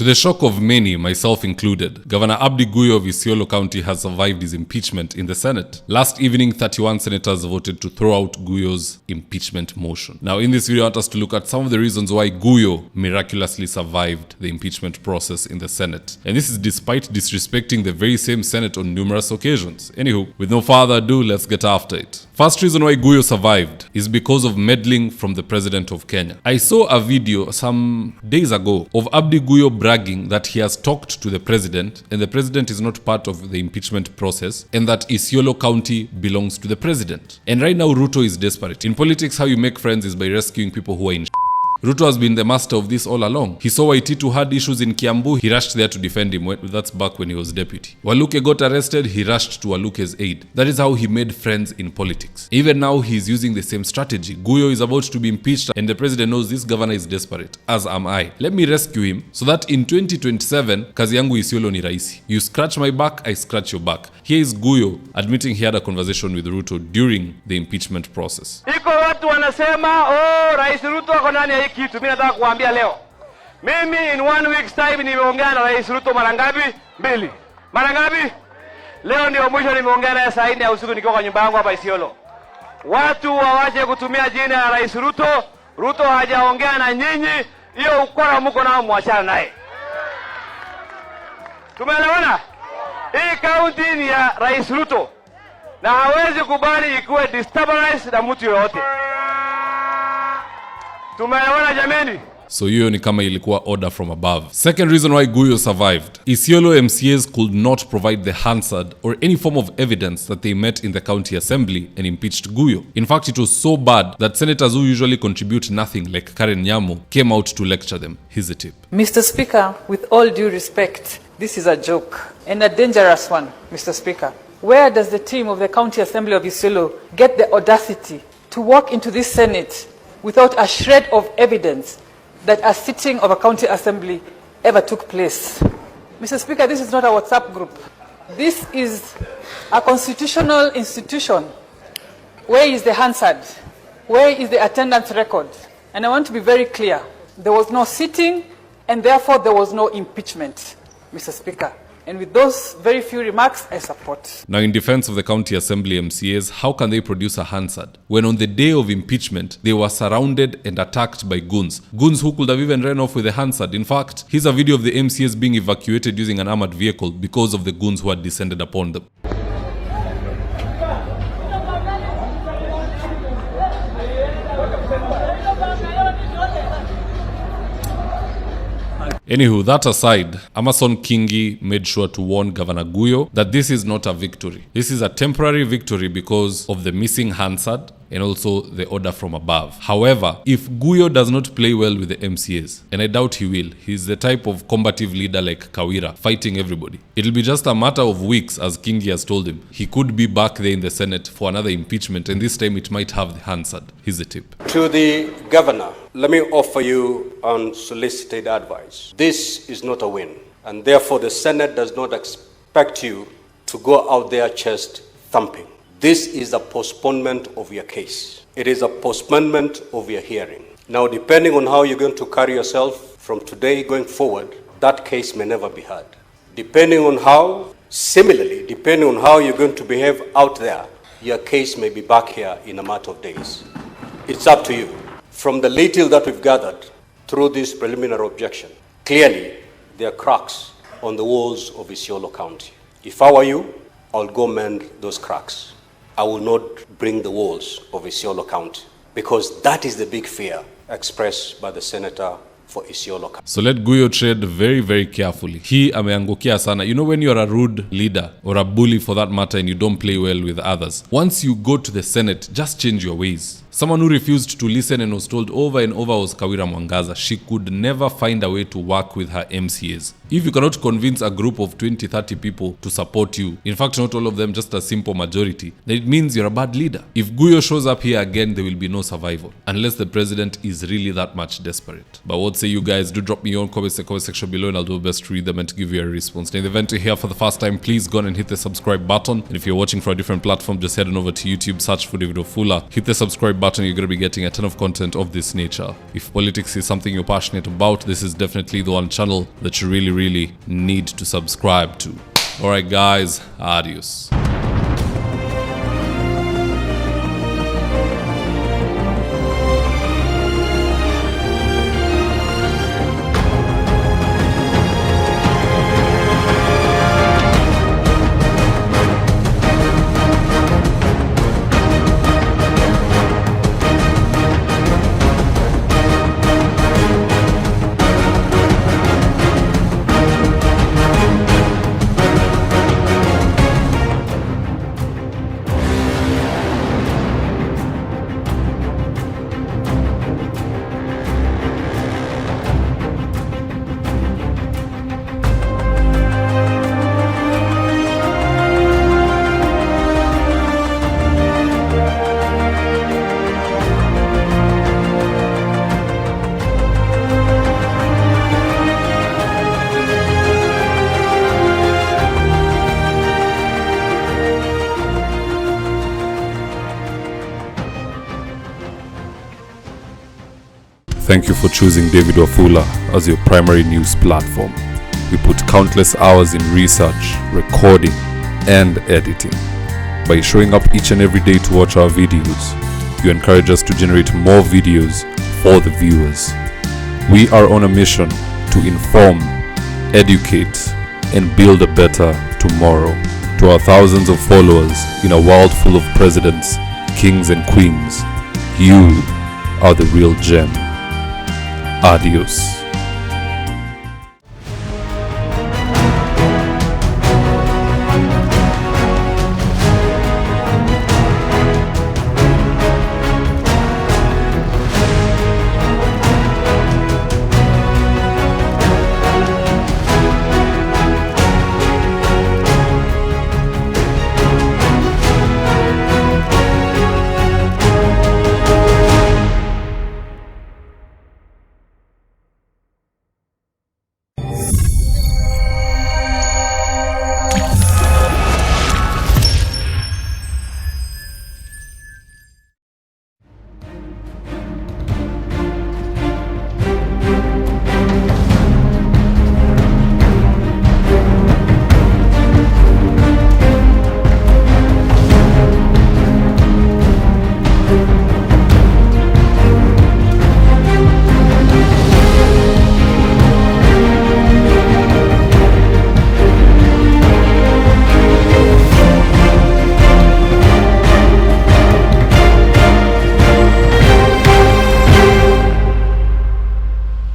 To the shock of many, myself included, Governor Abdi Guyo of Isiolo County has survived his impeachment in the Senate. Last evening, 31 senators voted to throw out Guyo's impeachment motion. Now, in this video, I want us to look at some of the reasons why Guyo miraculously survived the impeachment process in the Senate. And this is despite disrespecting the very same Senate on numerous occasions. Anywho, with no further ado, let's get after it. First reason why Guyo survived is because of meddling from the President of Kenya. I saw a video some days ago of Abdi Guyo bragging that he has talked to the President and the President is not part of the impeachment process and that Isiolo County belongs to the President. And right now Ruto is desperate. In politics, how you make friends is by rescuing people who are in Ruto has been the master of this all along. He saw Waititu had issues in Kiambu, he rushed there to defend him. That's back when he was deputy. Waluke got arrested, he rushed to Waluke's aid. That is how he made friends in politics. Even now, he's using the same strategy. Guyo is about to be impeached and the president knows this governor is desperate, as am I. Let me rescue him so that in 2027, kazi yangu Isiolo ni rahisi. You scratch my back, I scratch your back. Here is Guyo admitting he had a conversation with Ruto during the impeachment process. Iko watu wanasema, Rais Ruto ako ndani ya kitu. Mimi nataka kuambia leo. Mimi in 1 week's time nimeongea na Rais Ruto mara ngapi? 2. Mara ngapi? Leo ndio mwisho nimeongea naye saa 4 ya usiku nikiwa kwa nyumba yangu hapa Isiolo. Watu waache kutumia jina la Rais Ruto. Ruto hajaongea na nyinyi, hiyo ukora mko nao muachana naye. Tumeelewana? Hii kaunti ni ya Rais Ruto na hawezi kubali ikuwe destabilized na mtu yoyote. Tumeelewana jameni? So hiyo ni kama ilikuwa order from above. Second reason why Guyo survived. Isiolo MCAs could not provide the Hansard or any form of evidence that they met in the county assembly and impeached Guyo. In fact, it was so bad that senators who usually contribute nothing like Karen Nyamu came out to lecture them. Here's a tip. Mr. Speaker, with all due respect, this is a joke and a dangerous one, Mr. Speaker. Where does the team of the County Assembly of Isiolo get the audacity to walk into this Senate without a shred of evidence that a sitting of a county assembly ever took place? Mr. Speaker, this is not a WhatsApp group. This is a constitutional institution. Where is the Hansard? Where is the attendance record? And I want to be very clear. There was no sitting and therefore there was no impeachment, Mr. Speaker. And with those very few remarks, I support. Now, in defense of the county assembly MCAs, how can they produce a Hansard when on the day of impeachment, they were surrounded and attacked by goons? Goons who could have even ran off with a Hansard. In fact, here's a video of the MCAs being evacuated using an armored vehicle because of the goons who had descended upon them. Anywho, that aside, Amason Kingi made sure to warn Governor Guyo that this is not a victory. This is a temporary victory because of the missing Hansard and also the order from above. However, if Guyo does not play well with the MCAs, and I doubt he will, he's the type of combative leader like Kawira, fighting everybody. It'll be just a matter of weeks, as Kingi has told him. He could be back there in the Senate for another impeachment, and this time it might have the Hansard. Here's the tip. To the governor, let me offer you unsolicited advice. This is not a win, and therefore the Senate does not expect you to go out there chest thumping. This is a postponement of your case. It is a postponement of your hearing. Now, depending on how you're going to carry yourself from today going forward, that case may never be heard. Depending on how you're going to behave out there, your case may be back here in a matter of days. It's up to you. From the little that we've gathered through this preliminary objection, clearly there are cracks on the walls of Isiolo County. If I were you, I'll go mend those cracks. I will not bring the walls of Isiolo County because that is the big fear expressed by the senator for Isiolo County. So let Guyo tread very, very carefully. He ameangukia sana. You know, when you're a rude leader or a bully for that matter and you don't play well with others, once you go to the Senate, just change your ways. Someone who refused to listen and was told over and over was Kawira Mwangaza. She could never find a way to work with her MCAs. If you cannot convince a group of 20, 30 people to support you, in fact, not all of them, just a simple majority, then it means you're a bad leader. If Guyo shows up here again, there will be no survival, unless the president is really that much desperate. But what say you guys? Do drop me your comments in the comment section below and I'll do my best to read them and to give you a response. Now, in the event you're here for the first time, please go on and hit the subscribe button. And if you're watching for a different platform, just head on over to YouTube, search for David Ofula, hit the subscribe button, you're going to be getting a ton of content of this nature. If politics is something you're passionate about, this is definitely the one channel that you really need to subscribe to. Alright guys, adios. Thank you for choosing David Wafula as your primary news platform. We put countless hours in research, recording, and editing. By showing up each and every day to watch our videos, you encourage us to generate more videos for the viewers. We are on a mission to inform, educate, and build a better tomorrow. To our thousands of followers in a world full of presidents, kings, and queens, you are the real gem. Adios.